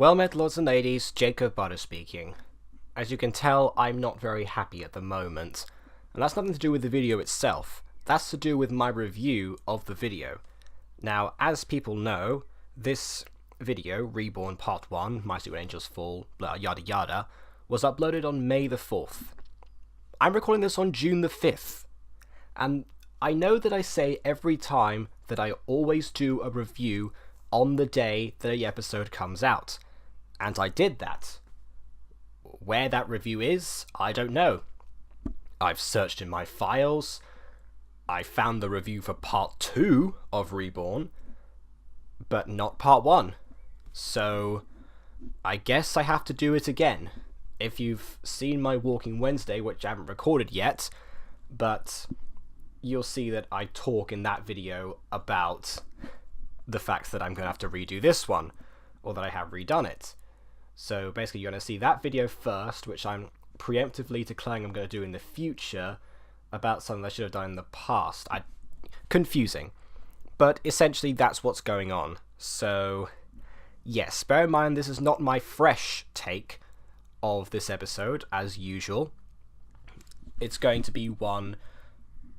Well met, lords and ladies, Jacob Butter speaking. As you can tell, I'm not very happy at the moment, and that's nothing to do with the video itself, that's to do with my review of the video. Now, as people know, this video, Reborn Part 1, MyStreet When Angels Fall, blah, yada yada, was uploaded on May the 4th. I'm recording this on June the 5th, and I know that I say every time that I always do a review on the day that the episode comes out, and I did that. Where that review is, I don't know. I've searched in my files, I found the review for Part 2 of Reborn, but not Part 1. So, I guess I have to do it again. If you've seen my Walking Wednesday, which I haven't recorded yet, but you'll see that I talk in that video about the fact that I'm going to have to redo this one, or that I have redone it. So basically you're going to see that video first, which I'm preemptively declaring I'm going to do in the future, about something I should have done in the past. Confusing. But essentially that's what's going on. So yes, bear in mind this is not my fresh take of this episode, as usual. It's going to be one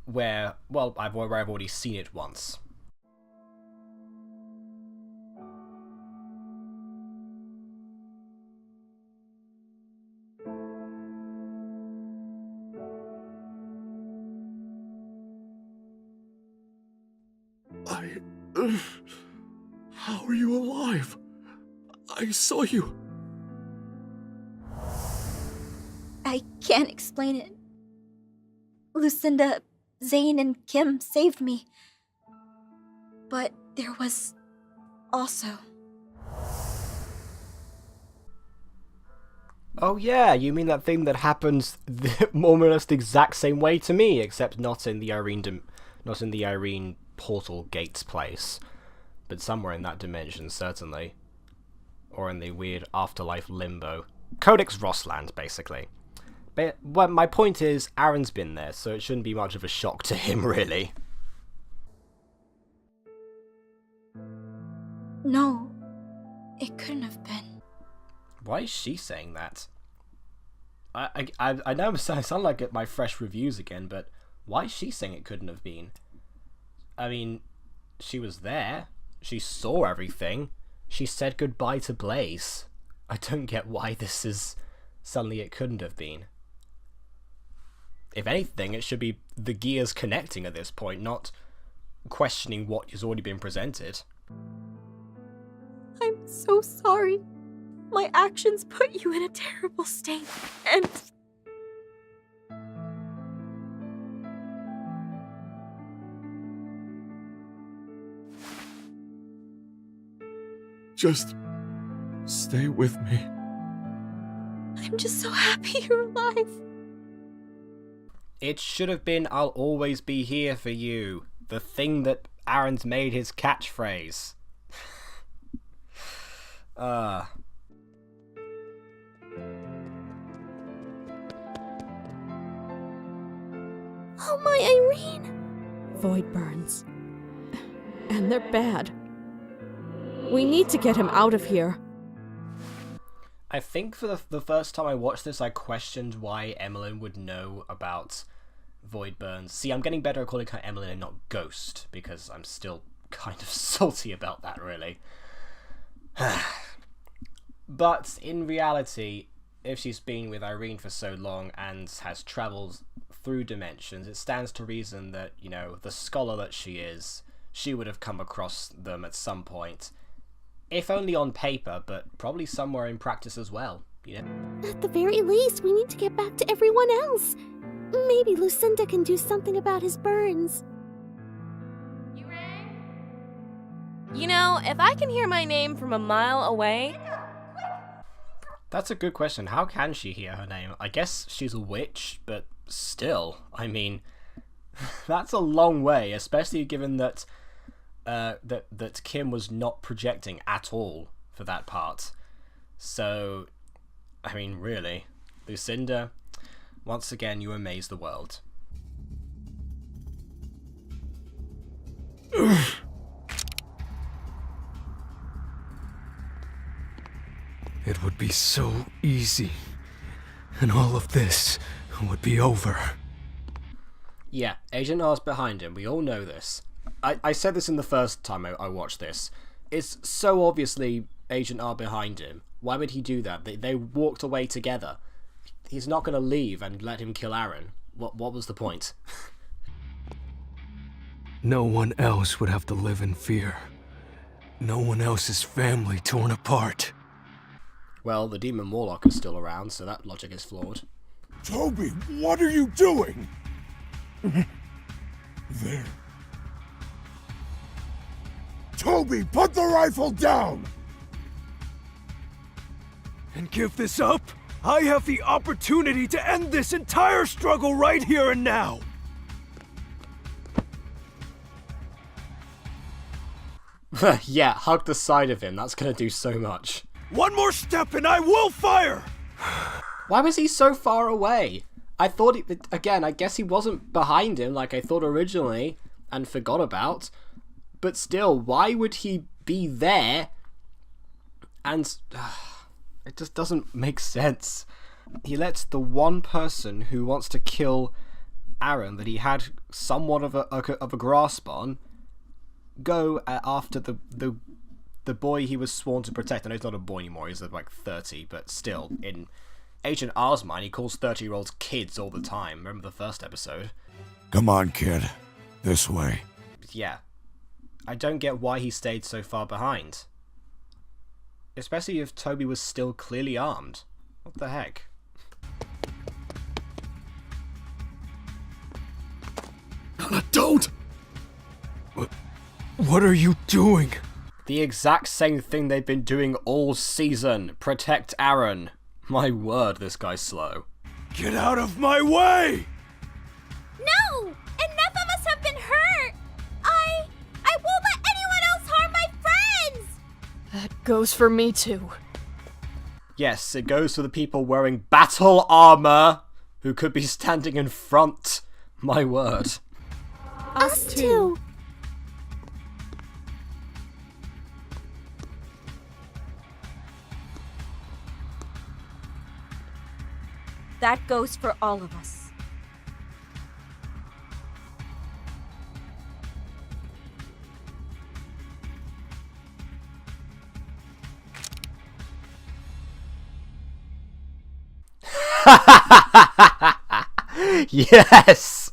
where, well, I've already seen it once. How are you alive? I saw you. I can't explain it. Lucinda, Zane, and Kim saved me. But there was also... Oh yeah, you mean that thing that happens more or less the exact same way to me, except not in the Irene portal gates place, but somewhere in that dimension, certainly. Or in the weird afterlife limbo. Codex Rossland, basically. But well, my point is, Aaron's been there, so it shouldn't be much of a shock to him, really. No, it couldn't have been. Why is she saying that? I know I sound like my fresh reviews again, but why is she saying it couldn't have been? I mean, she was there. She saw everything. She said goodbye to Blaze. I don't get why this is suddenly it couldn't have been. If anything, it should be the gears connecting at this point, not questioning what has already been presented. I'm so sorry. My actions put you in a terrible state, and... Just stay with me. I'm just so happy you're alive. It should have been, I'll always be here for you. The thing that Aaron's made his catchphrase. Oh, my Irene! Void burns. And they're bad. We need to get him out of here. I think for the first time I watched this, I questioned why Emmeline would know about void burns. See, I'm getting better at calling her Emmeline and not Ghost, because I'm still kind of salty about that, really. But in reality, if she's been with Irene for so long and has travelled through dimensions, it stands to reason that, you know, the scholar that she is, she would have come across them at some point. If only on paper, but probably somewhere in practice as well, you know? At the very least, we need to get back to everyone else. Maybe Lucinda can do something about his burns. You rang? You know, if I can hear my name from a mile away... That's a good question. How can she hear her name? I guess she's a witch, but still, I mean, that's a long way, especially given that that Kim was not projecting at all for that part. So, I mean, really, Lucinda, once again, you amaze the world. would be so easy. And all of this would be over. Yeah, Agent R's behind him. We all know this. I said this in the first time I watched this. It's so obviously Agent R behind him. Why would he do that? They walked away together. He's not going to leave and let him kill Aaron. What was the point? No one else would have to live in fear. No one else's family torn apart. Well, the Demon Warlock is still around, so that logic is flawed. Toby, what are you doing? There. Toby, put the rifle down! And give this up? I have the opportunity to end this entire struggle right here and now! Yeah, hug the side of him. That's gonna do so much. One more step and I will fire! Why was he so far away? I thought, again, I guess he wasn't behind him like I thought originally and forgot about. But still, why would he be there? And it just doesn't make sense. He lets the one person who wants to kill Aaron that he had somewhat of a grasp on go after the boy he was sworn to protect. I know he's not a boy anymore, he's like 30, but still, in Agent R's mind, he calls 30-year-olds kids all the time. Remember the first episode? Come on, kid. This way. Yeah. I don't get why he stayed so far behind. Especially if Toby was still clearly armed. What the heck? Don't! What are you doing? The exact same thing they've been doing all season. Protect Aaron. My word, this guy's slow. Get out of my way! No! Enough of us have been hurt! I won't let anyone else harm my friends! That goes for me too. Yes, it goes for the people wearing battle armor who could be standing in front. My word. Us too! That goes for all of us. Yes!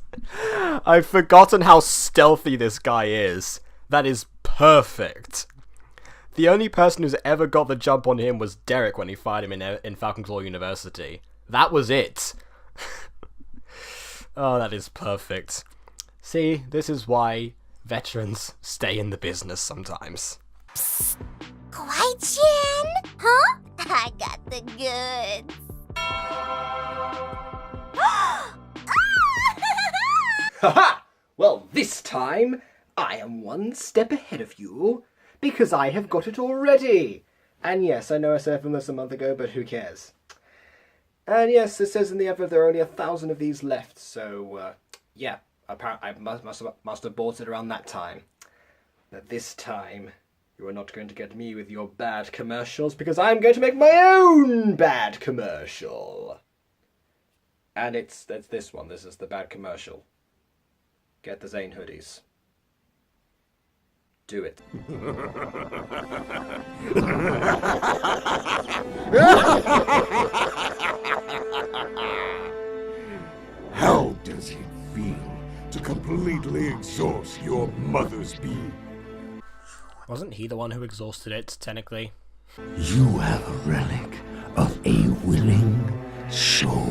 I've forgotten how stealthy this guy is. That is perfect. The only person who's ever got the jump on him was Derek when he fired him in Falcon Claw University. That was it. Oh, that is perfect. See, this is why veterans stay in the business sometimes. Kwai-chan? Huh? I got the goods. Haha! Well, this time, I am one step ahead of you, because I have got it already. And yes, I know I said from this a month ago, but who cares? And yes, it says in the advert there are only 1,000 of these left, so, yeah, apparently I must have bought it around that time. But this time, you are not going to get me with your bad commercials, because I'm going to make my own bad commercial. And it's this one. This is the bad commercial. Get the Zane hoodies. Do it. How does it feel to completely exhaust your mother's being? Wasn't he the one who exhausted it, technically? You have a relic of a willing soul.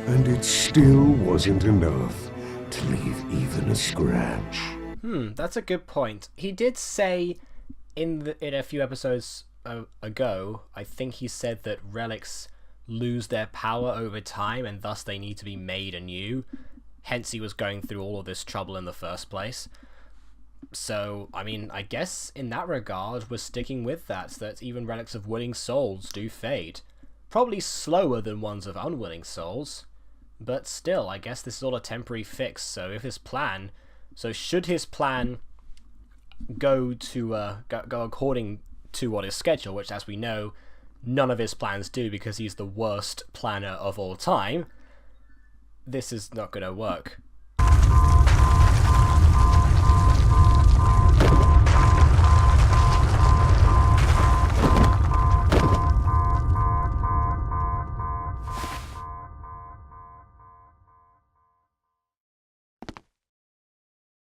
And it still wasn't enough to leave even a scratch. That's a good point. He did say in a few episodes ago, I think he said that relics lose their power over time and thus they need to be made anew. Hence he was going through all of this trouble in the first place. So, I mean, I guess in that regard, we're sticking with that even relics of willing souls do fade. Probably slower than ones of unwilling souls, but still, I guess this is all a temporary fix, so should his plan go according to what is scheduled, which, as we know, none of his plans do because he's the worst planner of all time, this is not going to work.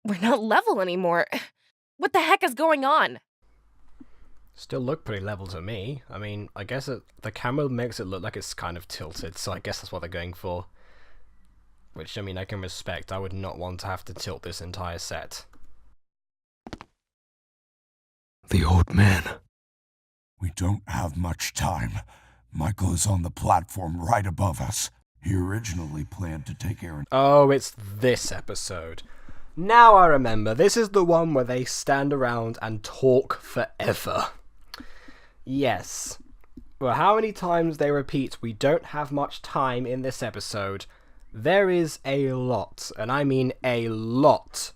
We're not level anymore. What the heck is going on? Still look pretty level to me. I mean, I guess the camera makes it look like it's kind of tilted, so I guess that's what they're going for. Which, I mean, I can respect. I would not want to have to tilt this entire set. The old man. We don't have much time. Michael is on the platform right above us. He originally planned to take Aaron. Oh, it's this episode. Now I remember. This is the one where they stand around and talk forever. Yes. Well, how many times they repeat we don't have much time in this episode, there is a lot, and I mean a lot,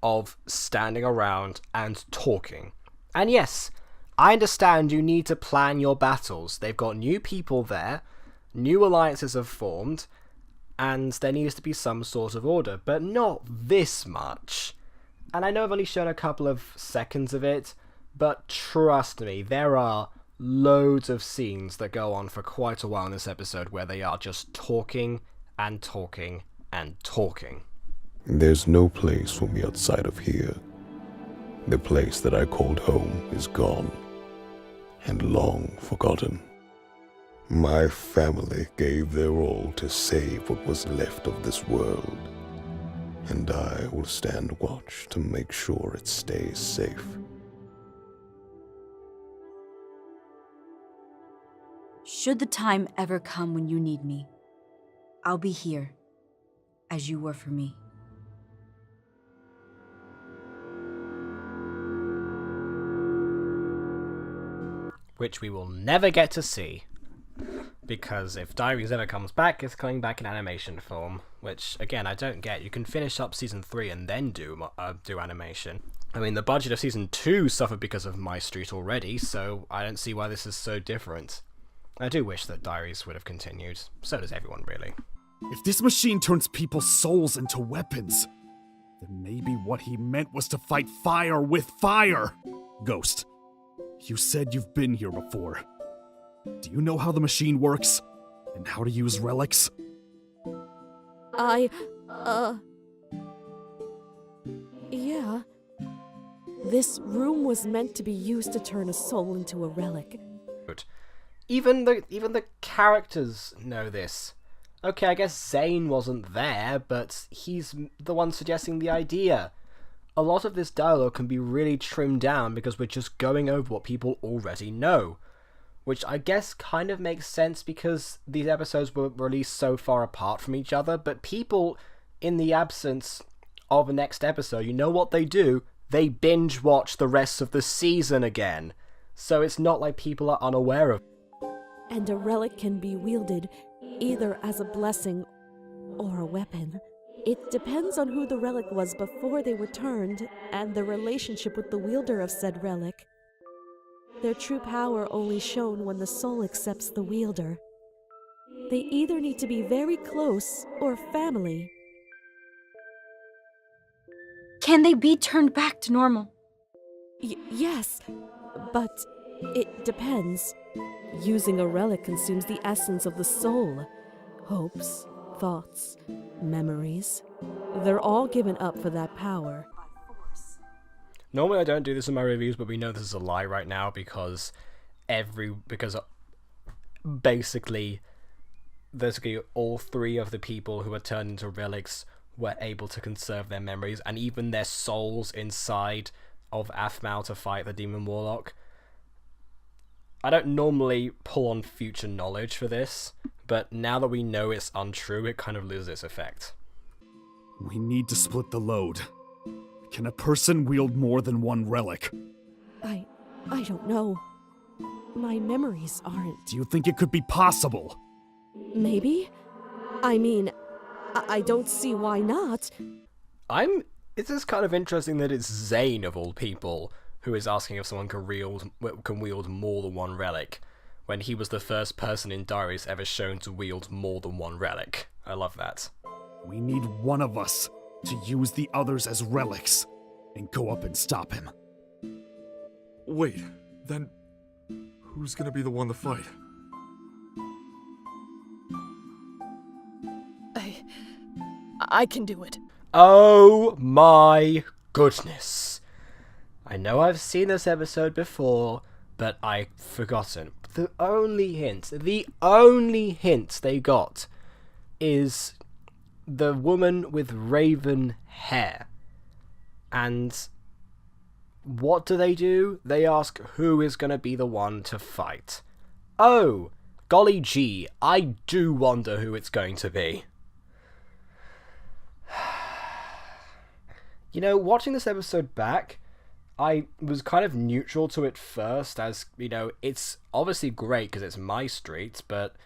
of standing around and talking. And yes, I understand you need to plan your battles. They've got new people there, new alliances have formed, and there needs to be some sort of order, but not this much. And I know I've only shown a couple of seconds of it, but trust me, there are loads of scenes that go on for quite a while in this episode where they are just talking and talking and talking. There's no place for me outside of here. The place that I called home is gone and long forgotten. My family gave their all to save what was left of this world, and I will stand watch to make sure it stays safe. Should the time ever come when you need me, I'll be here, as you were for me. Which we will never get to see. Because if Diaries ever comes back, it's coming back in animation form. Which, again, I don't get. You can finish up Season 3 and then do animation. I mean, the budget of Season 2 suffered because of MyStreet already, so I don't see why this is so different. I do wish that Diaries would have continued. So does everyone, really. If this machine turns people's souls into weapons, then maybe what he meant was to fight fire with fire. Ghost, you said you've been here before. Do you know how the machine works? And how to use relics? Yeah. This room was meant to be used to turn a soul into a relic. Even the characters know this. Okay, I guess Zane wasn't there, but he's the one suggesting the idea. A lot of this dialogue can be really trimmed down because we're just going over what people already know. Which I guess kind of makes sense because these episodes were released so far apart from each other, but people, in the absence of a next episode, you know what they do? They binge watch the rest of the season again. So it's not like people are unaware of it. And a relic can be wielded either as a blessing or a weapon. It depends on who the relic was before they were turned and the relationship with the wielder of said relic. Their true power only shown when the soul accepts the wielder. They either need to be very close or family. Can they be turned back to normal? Yes, but it depends. Using a relic consumes the essence of the soul. Hopes, thoughts, memories. They're all given up for that power. Normally I don't do this in my reviews, but we know this is a lie right now because basically all three of the people who were turned into relics were able to conserve their memories and even their souls inside of Aphmau to fight the Demon Warlock. I don't normally pull on future knowledge for this, but now that we know it's untrue, it kind of loses its effect. We need to split the load. Can a person wield more than one relic? I don't know. My memories aren't. Do you think it could be possible? Maybe? I mean, I don't see why not. It's just kind of interesting that it's Zane, of all people, who is asking if someone can wield more than one relic, when he was the first person in Diaries ever shown to wield more than one relic. I love that. We need one of us to use the others as relics and go up and stop him. Wait, then who's gonna be the one to fight? I can do it. Oh my goodness. I know I've seen this episode before, but I've forgotten. The only hint they got is the woman with raven hair. And what do? They ask who is going to be the one to fight. Oh, golly gee, I do wonder who it's going to be. You know, watching this episode back, I was kind of neutral to it first, as, you know, it's obviously great because it's MyStreet, but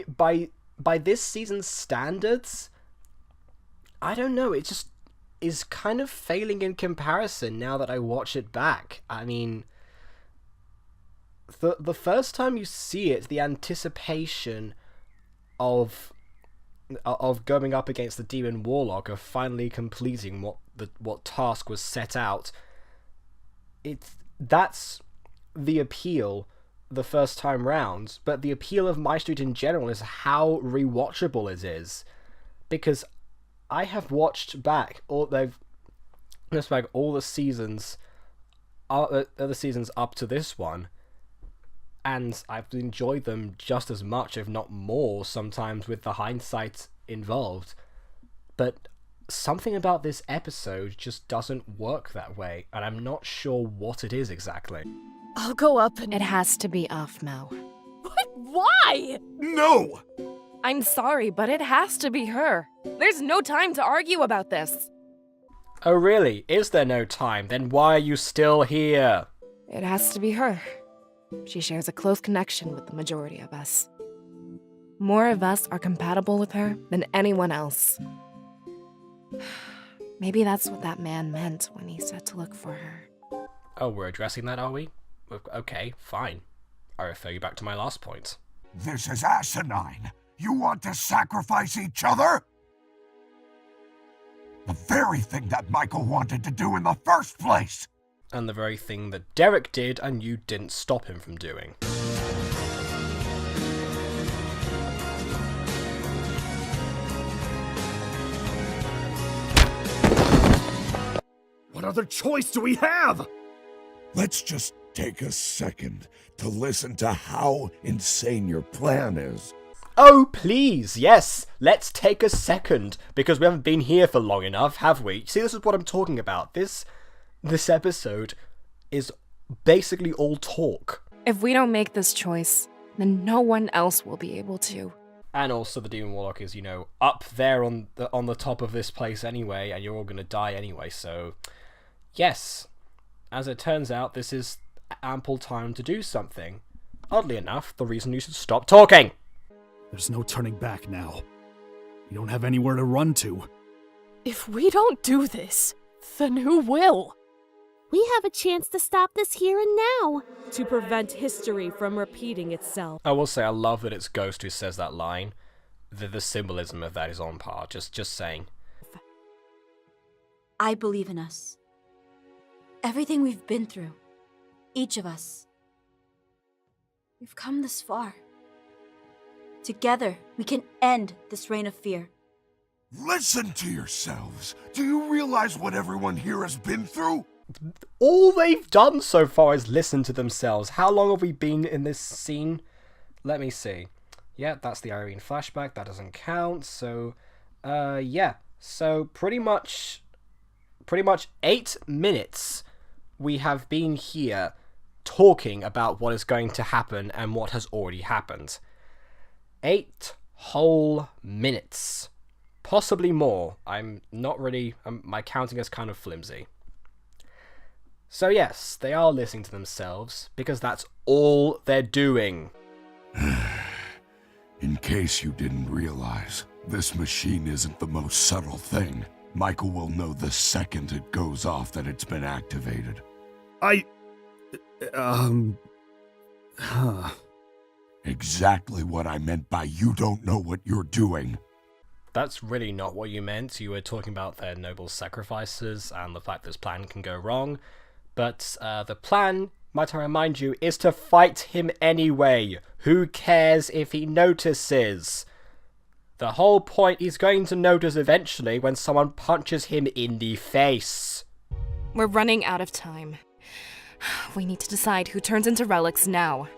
by this season's standards, I don't know, it just is kind of failing in comparison now that I watch it back. I mean, the first time you see it, the anticipation of going up against the demon warlock, of finally completing what task was set out, that's the appeal the first time round. But the appeal of MyStreet in general is how rewatchable it is, because I have watched back all the seasons, other seasons up to this one, and I've enjoyed them just as much, if not more, sometimes with the hindsight involved. But something about this episode just doesn't work that way, and I'm not sure what it is exactly. I'll go up and... It has to be Afmo. What? Why? No! I'm sorry, but it has to be her. There's no time to argue about this. Oh really? Is there no time? Then why are you still here? It has to be her. She shares a close connection with the majority of us. More of us are compatible with her than anyone else. Maybe that's what that man meant when he said to look for her. Oh, we're addressing that, are we? Okay, fine. I refer you back to my last point. This is asinine. You want to sacrifice each other? The very thing that Michael wanted to do in the first place! And the very thing that Derek did and you didn't stop him from doing. What other choice do we have? Let's just take a second to listen to how insane your plan is. Oh, please, yes, let's take a second, because we haven't been here for long enough, have we? See, this is what I'm talking about. This episode is basically all talk. If we don't make this choice, then no one else will be able to. And also the Demon Warlock is, you know, up there on the top of this place anyway, and you're all gonna die anyway, so... Yes, as it turns out, this is ample time to do something. Oddly enough, the reason you should stop talking! There's no turning back now. We don't have anywhere to run to. If we don't do this, then who will? We have a chance to stop this here and now. To prevent history from repeating itself. I will say, I love that it's Ghost who says that line. The symbolism of that is on par, just saying. I believe in us. Everything we've been through. Each of us. We've come this far. Together, we can end this reign of fear. Listen to yourselves. Do you realize what everyone here has been through? All they've done so far is listen to themselves. How long have we been in this scene? Let me see. Yeah, that's the Irene flashback. That doesn't count. So, yeah. So pretty much 8 minutes we have been here talking about what is going to happen and what has already happened. 8 whole minutes. Possibly more. I'm not really... my counting is kind of flimsy. So yes, they are listening to themselves, because that's all they're doing. In case you didn't realize, this machine isn't the most subtle thing. Michael will know the second it goes off that it's been activated. Exactly what I meant by you don't know what you're doing. That's really not what you meant. You were talking about their noble sacrifices and the fact this plan can go wrong. But the plan, might I remind you, is to fight him anyway. Who cares if he notices? The whole point, he's going to notice eventually when someone punches him in the face. We're running out of time. We need to decide who turns into relics now.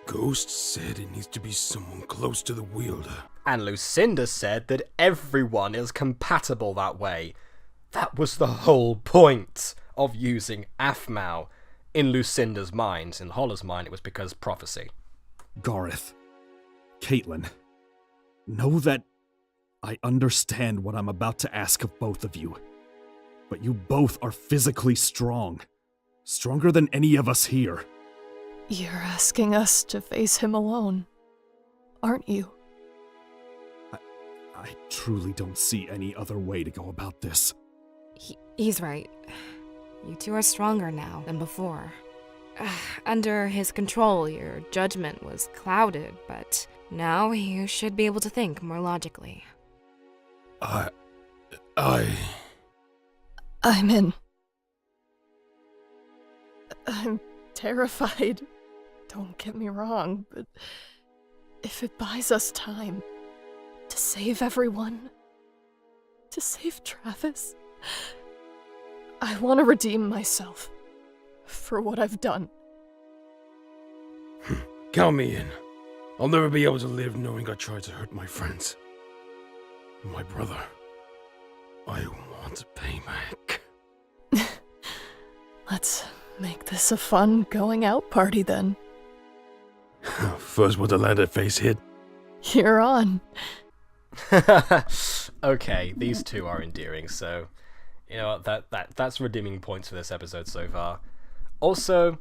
Ghost said it needs to be someone close to the wielder. And Lucinda said that everyone is compatible that way. That was the whole point of using Aphmau. In Lucinda's mind, in Hollow's mind, it was because prophecy. Gareth, Caitlin, know that I understand what I'm about to ask of both of you. But you both are physically strong. Stronger than any of us here. You're asking us to face him alone, aren't you? I truly don't see any other way to go about this. He's right. You two are stronger now than before. Under his control, your judgment was clouded, but now you should be able to think more logically. I'm in. I'm terrified. Don't get me wrong, but if it buys us time to save everyone, to save Travis, I want to redeem myself for what I've done. Count me in. I'll never be able to live knowing I tried to hurt my friends. My brother. I want to pay back. Let's make this a fun going out party then. First with the landed face hit. You're on. Okay, these two are endearing, so you know what, that's redeeming points for this episode so far. Also,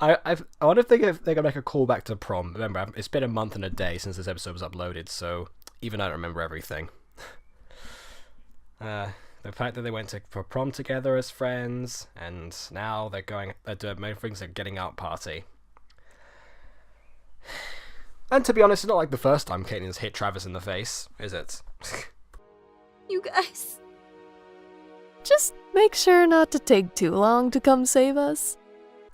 I wonder if they're gonna make a callback to prom. Remember, it's been a month and a day since this episode was uploaded, so even I don't remember everything. The fact that they went for prom together as friends, and now they're doing things like getting out party. And to be honest, it's not like the first time Caitlin's hit Travis in the face, is it? You guys. Just make sure not to take too long to come save us.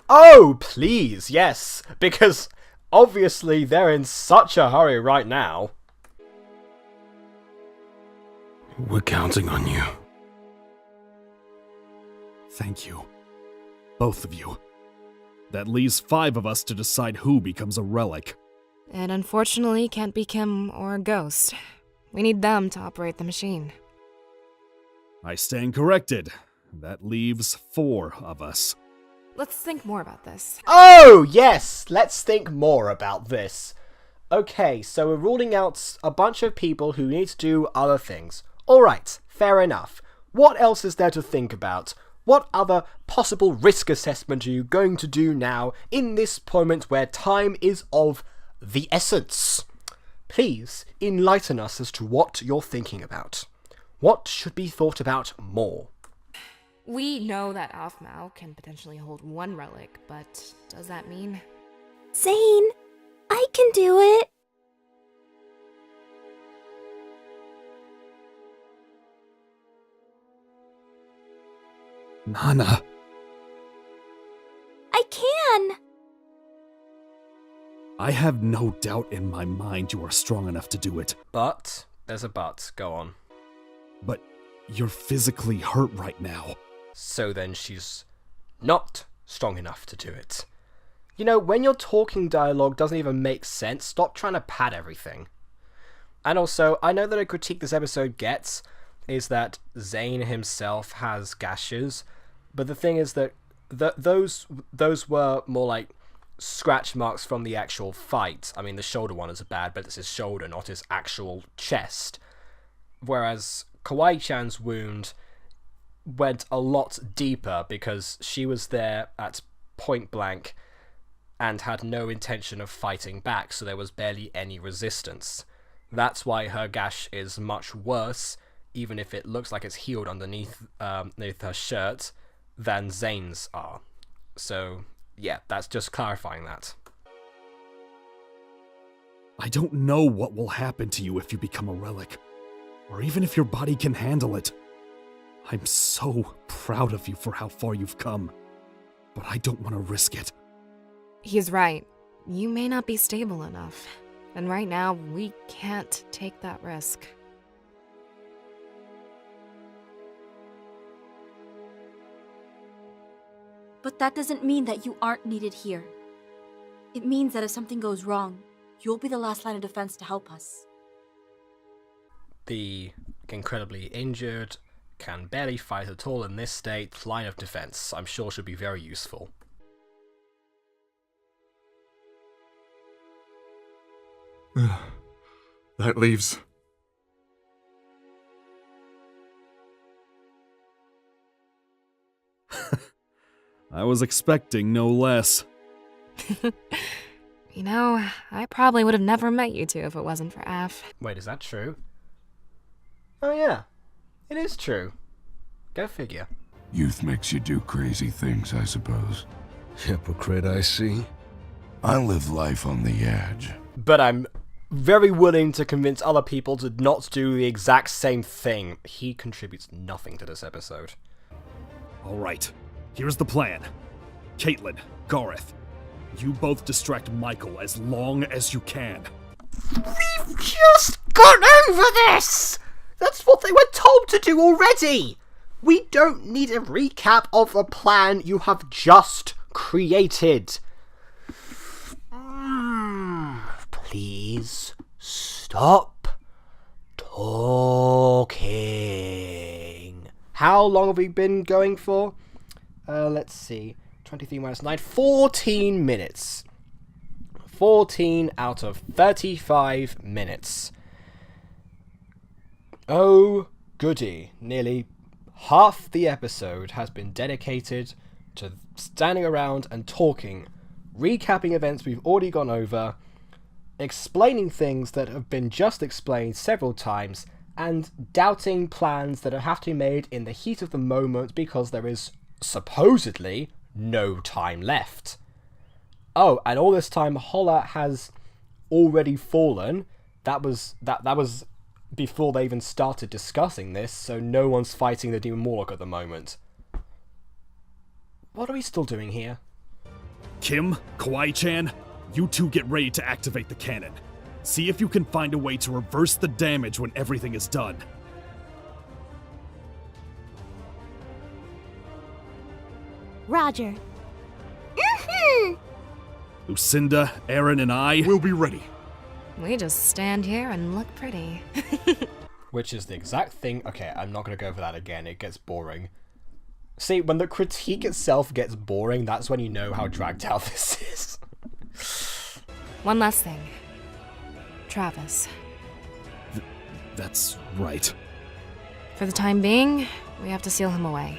Oh, please, yes, because obviously they're in such a hurry right now. We're counting on you. Thank you. Both of you. That leaves 5 of us to decide who becomes a relic. It unfortunately can't be Kim or Ghost. We need them to operate the machine. I stand corrected. That leaves 4 of us. Let's think more about this. Oh, yes! Let's think more about this. Okay, so we're ruling out a bunch of people who need to do other things. Alright, fair enough. What else is there to think about? What other possible risk assessment are you going to do now in this moment where time is of the essence? Please enlighten us as to what you're thinking about. What should be thought about more? We know that Aphmau can potentially hold 1 relic, but does that mean? Zane, I can do it. Nana. I can. I have no doubt in my mind you are strong enough to do it. But, there's a but, go on. But you're physically hurt right now. So then she's not strong enough to do it. You know, when your talking dialogue doesn't even make sense, stop trying to pad everything. And also, I know that a critique this episode gets is that Zane himself has gashes, but the thing is that those were more like scratch marks from the actual fight. I mean, the shoulder one is bad, but it's his shoulder, not his actual chest. Whereas Kawaii-chan's wound went a lot deeper because she was there at point blank and had no intention of fighting back, so there was barely any resistance. That's why her gash is much worse, even if it looks like it's healed underneath her shirt, than Zane's are. So, yeah, that's just clarifying that. I don't know what will happen to you if you become a relic, or even if your body can handle it. I'm so proud of you for how far you've come, but I don't want to risk it. He's right. You may not be stable enough, and right now we can't take that risk. But that doesn't mean that you aren't needed here. It means that if something goes wrong, you'll be the last line of defense to help us. The incredibly injured, can barely fight at all in this state, line of defense, I'm sure should be very useful. That leaves... I was expecting no less. You know, I probably would have never met you two if it wasn't for Af. Wait, is that true? Oh yeah, it is true. Go figure. Youth makes you do crazy things, I suppose. Hypocrite, I see. I live life on the edge. But I'm very willing to convince other people to not do the exact same thing. He contributes nothing to this episode. Alright, here's the plan. Caitlin, Gareth, you both distract Michael as long as you can. We've just gone over this! That's what they were told to do already! We don't need a recap of the plan you have just created. Please stop talking. How long have we been going for? Let's see. 23 minus 9. 14 minutes. 14 out of 35 minutes. Oh, goody. Nearly half the episode has been dedicated to standing around and talking, recapping events we've already gone over, explaining things that have been just explained several times, and doubting plans that have to be made in the heat of the moment because there is supposedly no time left. Oh, and all this time Holla has already fallen. That was before they even started discussing this, so no one's fighting the Demon Warlock at the moment. What are we still doing here? Kim, Kawaii-chan, you two get ready to activate the cannon. See if you can find a way to reverse the damage when everything is done. Roger. Lucinda, Aaron, and I will be ready. We just stand here and look pretty. Which is the exact thing... Okay, I'm not going to go over that again. It gets boring. See, when the critique itself gets boring, that's when you know how dragged out this is. One last thing. Travis. That's right. For the time being, we have to seal him away.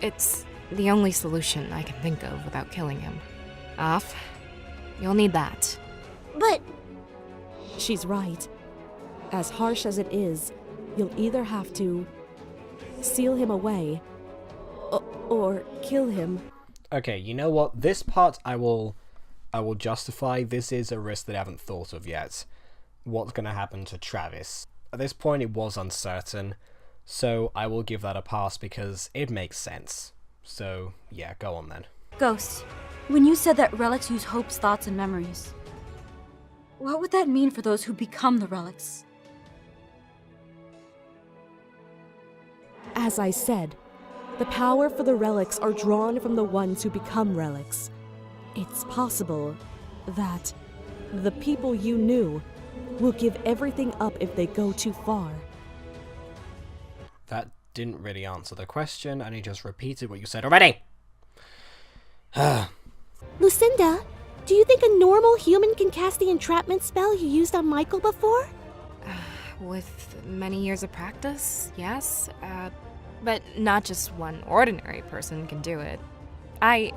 It's the only solution I can think of without killing him. Off. You'll need that. But... She's right. As harsh as it is, you'll either have to seal him away or kill him. Okay, you know what? This part I will justify. This is a risk that I haven't thought of yet. What's going to happen to Travis? At this point it was uncertain, so I will give that a pass because it makes sense. So, yeah, go on then. Ghost, when you said that relics use hopes, thoughts, and memories, what would that mean for those who become the relics? As I said, the power for the relics are drawn from the ones who become relics. It's possible that the people you knew will give everything up if they go too far. That didn't really answer the question, and he just repeated what you said already. Lucinda, do you think a normal human can cast the entrapment spell you used on Michael before? With many years of practice, yes. But not just one ordinary person can do it.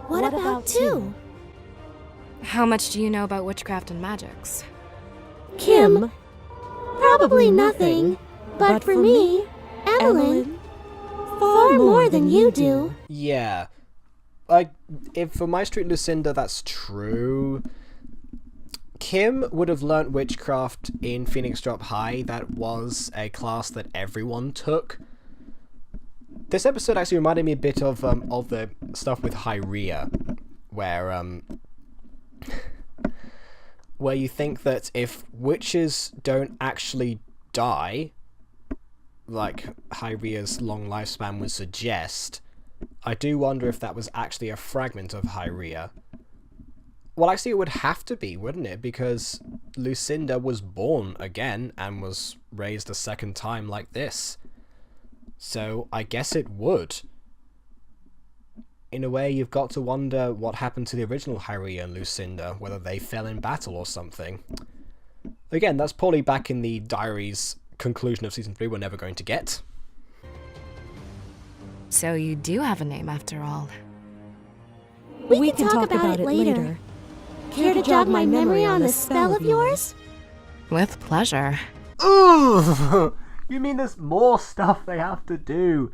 What about two? How much do you know about witchcraft and magics? Kim? Probably nothing. But for me, Evelyn, far more than you do. Yeah. If for MyStreet Lucinda that's true, Kim would have learnt witchcraft in Phoenix Drop High. That was a class that everyone took. This episode actually reminded me a bit of the stuff with Hyrea, where you think that if witches don't actually die, like Hyrea's long lifespan would suggest, I do wonder if that was actually a fragment of Hyrea. Well, actually it would have to be, wouldn't it? Because Lucinda was born again and was raised a second time like this. So I guess it would. In a way, you've got to wonder what happened to the original Hyrea and Lucinda, whether they fell in battle or something. Again, that's probably back in the diary's conclusion of Season 3 we're never going to get. So you do have a name after all. We can talk about it later. Care to jog my memory on this spell of yours? With pleasure. Ooh! You mean there's more stuff they have to do?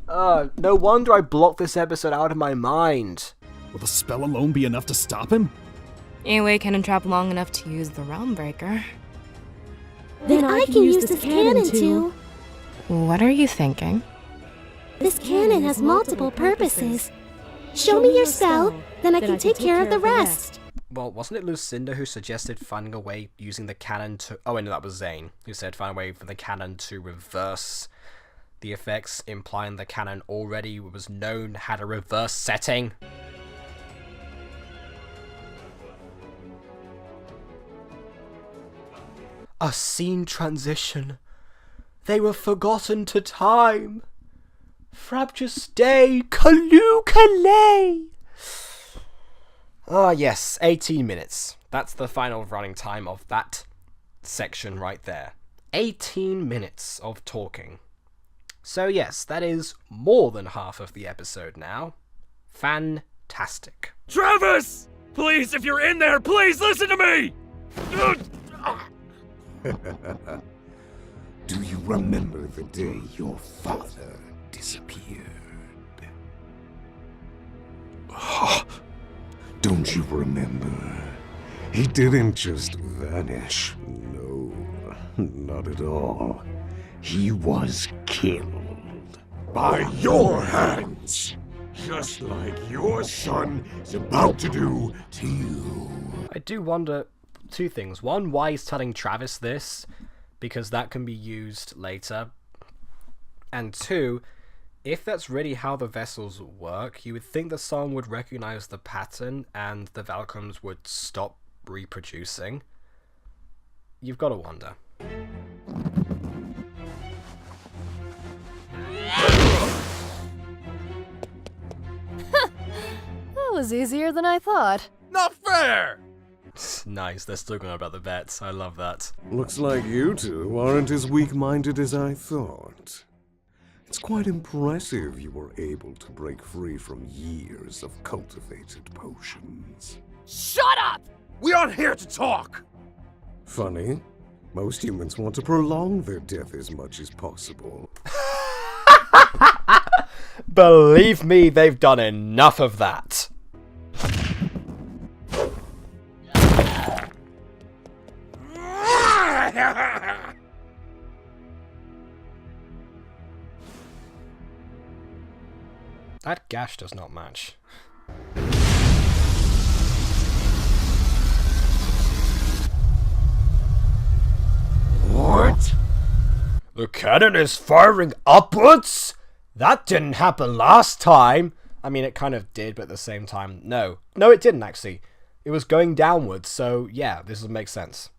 No wonder I blocked this episode out of my mind. Will the spell alone be enough to stop him? You wait and trap long enough to use the Realm Breaker. Then I can use this cannon too. What are you thinking? This cannon has multiple purposes. Show me your spell, then I can take care of the rest. Well, wasn't it Lucinda who suggested finding a way using the cannon to... Oh, wait, no, that was Zane, who said find a way for the cannon to reverse the effects, implying the cannon already was known had a reverse setting. A scene transition. They were forgotten to time. Frabjous stay, Kaloo-Kalay. Ah, yes, 18 minutes. That's the final running time of that section right there. 18 minutes of talking. So yes, that is more than half of the episode now. Fantastic. Travis! Please, if you're in there, please listen to me! Do you remember the day your father disappeared? Don't you remember? He didn't just vanish. No, not at all. He was killed. By your hands! Just like your son is about to do to you. I do wonder two things. One, why he's telling Travis this, because that can be used later. And two, if that's really how the vessels work, you would think that someone would recognize the pattern and the Valkyms would stop reproducing. You've got to wonder. That was easier than I thought. Not fair! Nice, they're still going about the bets. I love that. Looks like you two aren't as weak-minded as I thought. It's quite impressive you were able to break free from years of cultivated potions. Shut up! We aren't here to talk! Funny. Most humans want to prolong their death as much as possible. Believe me, they've done enough of that. That gash does not match. What? The cannon is firing upwards? That didn't happen last time. I mean, it kind of did, but at the same time, no. No, it didn't, actually. It was going downwards, so yeah, this would make sense.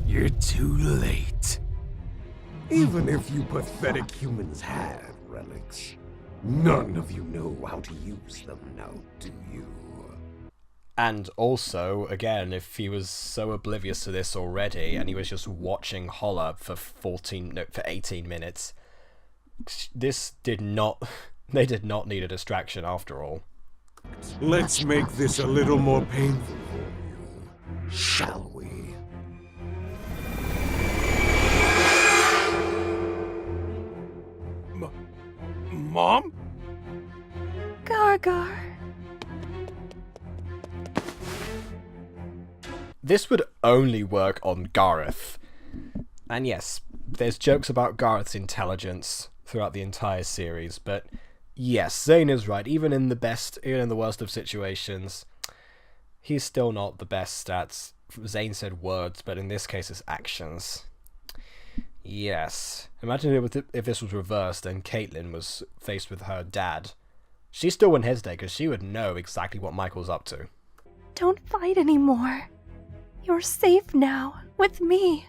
You're too late. Even if you pathetic humans had relics, none of you know how to use them now, do you? And also, again, if he was so oblivious to this already, and he was just watching Holler for 18 minutes, this did not... They did not need a distraction after all. Let's make this a little more painful for you, shall we? Mom? Gargar. This would only work on Gareth. And yes, there's jokes about Gareth's intelligence throughout the entire series, but yes, Zane is right. Even in the worst of situations, he's still not the best at, Zane said words, but in this case it's actions. Yes. Imagine if this was reversed and Caitlin was faced with her dad. She still wouldn't hesitate because she would know exactly what Michael's up to. Don't fight anymore. You're safe now, with me.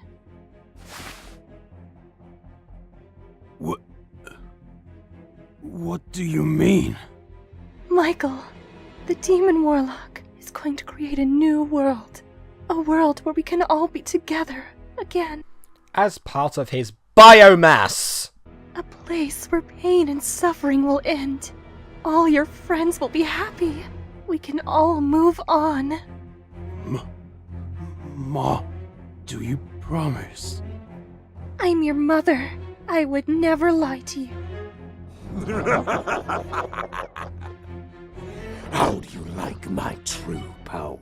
What do you mean? Michael, the demon warlock is going to create a new world. A world where we can all be together again. As part of his biomass! A place where pain and suffering will end. All your friends will be happy. We can all move on. Ma, do you promise? I'm your mother. I would never lie to you. How do you like my true power?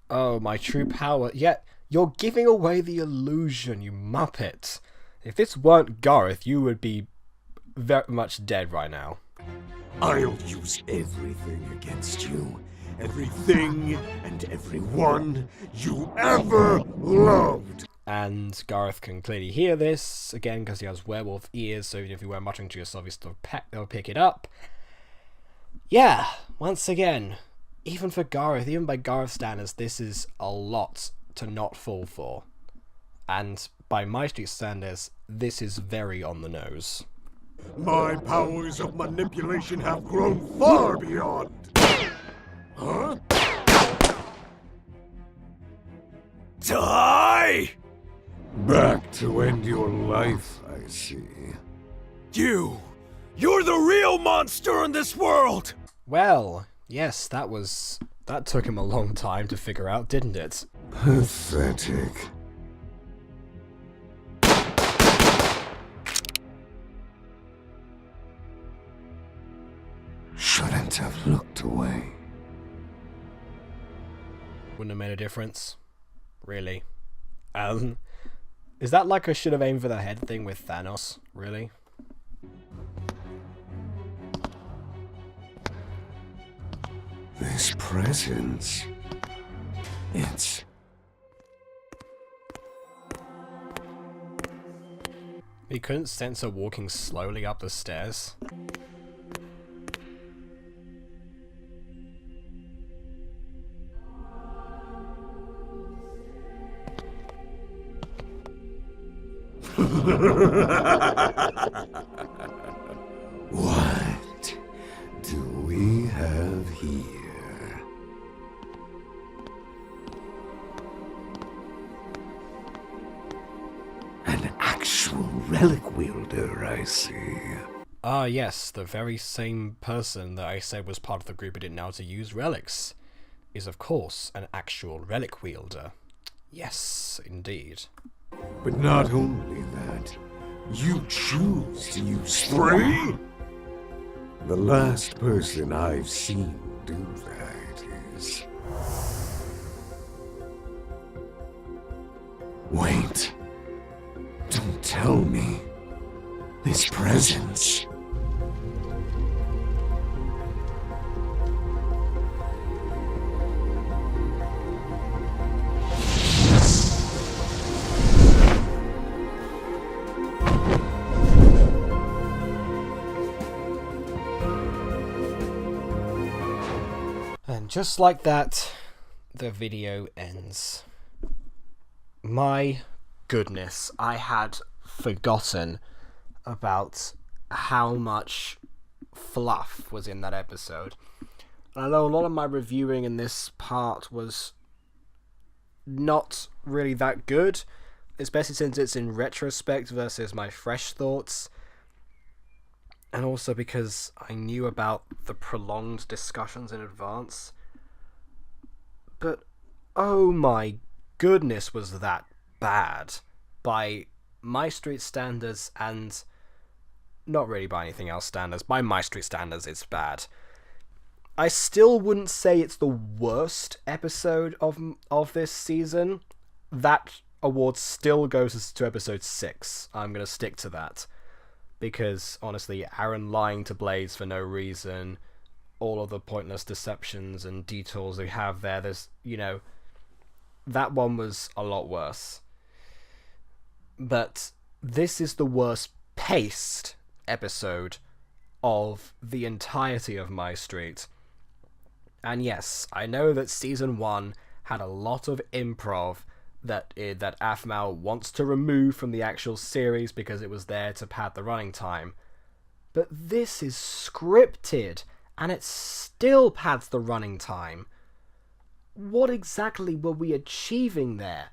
Oh, my true power. Yet, you're giving away the illusion, you muppet. If this weren't Gareth, you would be very much dead right now. I'll use everything against you. Everything and everyone you ever loved. And Gareth can clearly hear this, again, because he has werewolf ears, so even if you weren't muttering to yourself, he'll pick it up. Yeah, once again, even for Gareth, even by Gareth standards, this is a lot to not fall for. And by MyStreet standards, this is very on the nose. My powers of manipulation have grown far beyond. Huh? Die! Back to end your life, I see. You're the real monster in this world! Well, yes, that took him a long time to figure out, didn't it? Pathetic. Shouldn't have looked away. Wouldn't have made a difference. Really. Is that like a should have aimed for the head thing with Thanos? Really? This presence... It's... He couldn't sense her walking slowly up the stairs. What do we have here? An actual relic wielder, I see. Ah, yes, the very same person that I said was part of the group who didn't know how to use relics is, of course, an actual relic wielder. Yes, indeed. But not only that, you choose to use 3? The last person I've seen do that is... Wait. Don't tell me. This presence... And just like that, the video ends. My goodness, I had forgotten about how much fluff was in that episode. And I know a lot of my reviewing in this part was not really that good, especially since it's in retrospect versus my fresh thoughts. And also because I knew about the prolonged discussions in advance. But, oh my goodness, was that bad. By MyStreet standards, and Not really by anything else standards. By MyStreet standards, it's bad. I still wouldn't say it's the worst episode of this season. That award still goes to episode 6. I'm going to stick to that. Because, honestly, Aaron lying to Blaze for no reason, all of the pointless deceptions and detours they have there, that one was a lot worse. But this is the worst paced episode of the entirety of MyStreet. And yes, I know that Season 1 had a lot of improv that Aphmau wants to remove from the actual series because it was there to pad the running time. But this is scripted, and it still pads the running time. What exactly were we achieving there?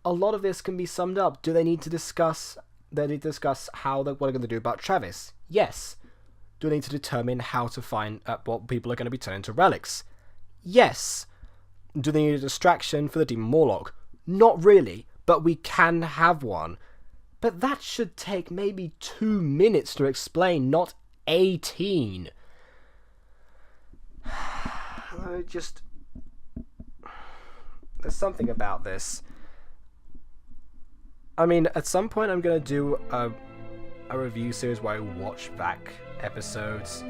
A lot of this can be summed up. Do they need to discuss what they're going to do about Travis? Yes. Do they need to determine how to find what people are going to be turned into relics? Yes. Do they need a distraction for the Demon Morlock? Not really, but we can have one. But that should take maybe 2 minutes to explain, not 18. There's something about this. I mean, at some point I'm going to do a review series where I watch back episodes.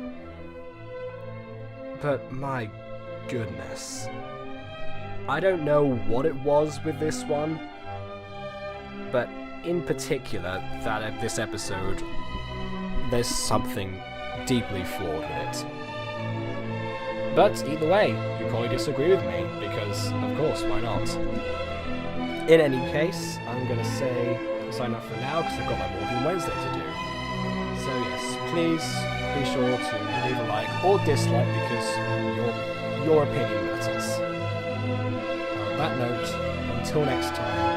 But my goodness. I don't know what it was with this one, but in particular, this episode, there's something deeply flawed with it. But either way, you probably disagree with me, because, of course, why not? In any case, I'm going to say sign up for now, because I've got my Walking Wednesday to do. So yes, please be sure to leave a like or dislike, because your opinion matters. On that note, until next time,